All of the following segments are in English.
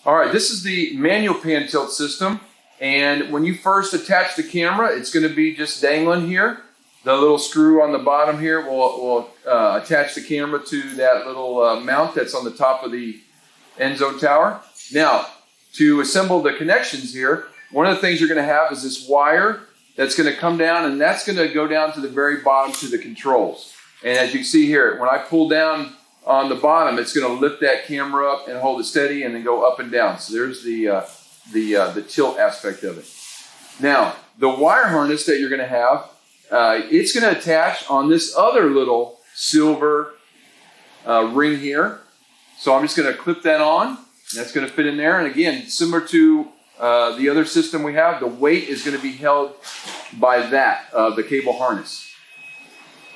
All right, this is the manual pan tilt system. And when you first attach the camera, it's going to be just dangling here. The little screw on the bottom here will attach the camera to that little mount that's on the top of the end zone tower. Now, to assemble the connections here, one of the things you're going to have is this wire that's going to come down, and that's going to go down to the very bottom to the controls. And as you can see here, when I pull down on the bottom, it's going to lift that camera up and hold it steady and then go up and down. So there's the tilt aspect of it. Now, the wire harness that you're going to have, it's going to attach on this other little silver ring here. So I'm just going to clip that on. That's going to fit in there. And again, similar to the other system we have, the weight is going to be held by that, the cable harness.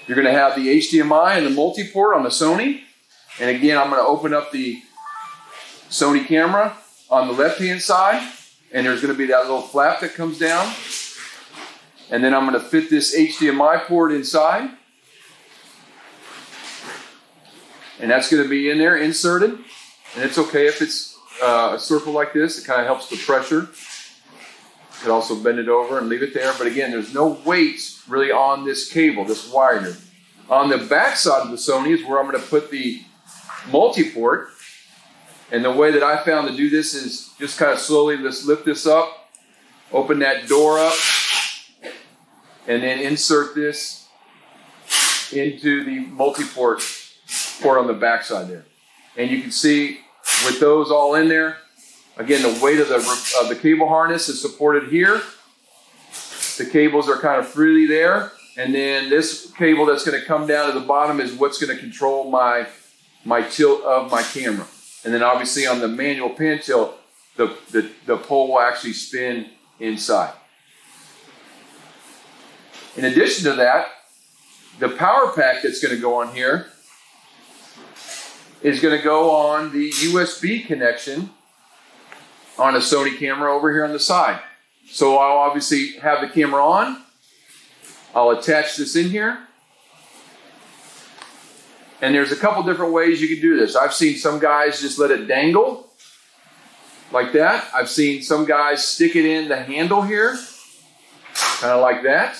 You're going to have the HDMI and the multi-port on the Sony. And again, I'm going to open up the Sony camera on the left-hand side. And there's going to be that little flap that comes down. And then I'm going to fit this HDMI port inside. And that's going to be in there, inserted. And it's okay if it's a circle like this. It kind of helps the pressure. You could also bend it over and leave it there. But again, there's no weight really on this cable, this wire here. On the back side of the Sony is where I'm going to put the multi-port. And the way that I found to do this is just kind of slowly just lift this up, open that door up, and then insert this into the multi-port port on the back side there. And you can see with those all in there, again, the weight of the cable harness is supported here. The cables are kind of freely there. And then this cable that's going to come down to the bottom is what's going to control my tilt of my camera. And then obviously on the manual pan tilt, the pole will actually spin inside. In addition to that, the power pack that's going to go on here is going to go on the USB connection on a Sony camera over here on the side. So I'll obviously have the camera on. I'll attach this in here. And there's a couple different ways you can do this. I've seen some guys just let it dangle like that. I've seen some guys stick it in the handle here, kind of like that.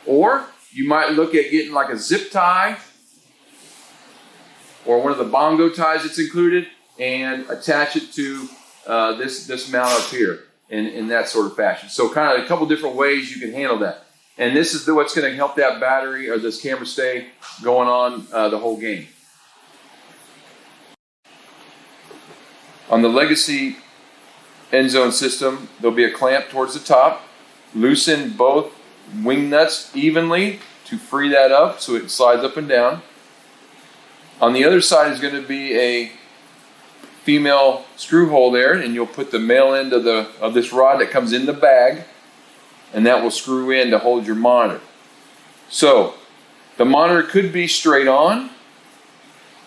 Or you might look at getting like a zip tie or one of the bongo ties that's included and attach it to this mount up here in that sort of fashion. So kind of a couple different ways you can handle that. And this is what's going to help that battery or this camera stay going on the whole game. On the legacy end zone system, there'll be a clamp towards the top. Loosen both wing nuts evenly to free that up so it slides up and down. On the other side is going to be a female screw hole there, and you'll put the male end of this rod that comes in the bag, and that will screw in to hold your monitor. So the monitor could be straight on,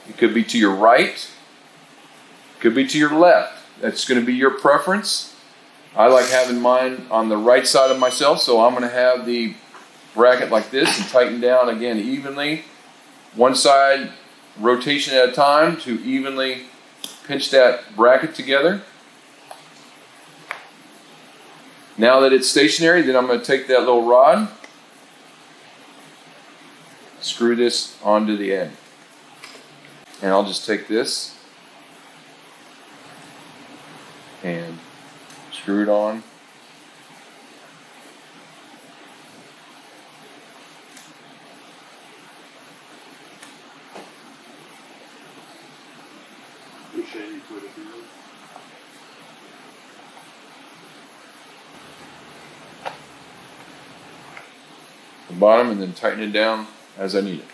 it could be to your right, it could be to your left. That's going to be your preference. I like having mine on the right side of myself, so I'm going to have the bracket like this and tighten down again evenly, one side rotation at a time to evenly pinch that bracket together. Now that it's stationary, then I'm going to take that little rod, screw this onto the end. And I'll just take this and screw it on. The bottom and then tighten it down as I need it.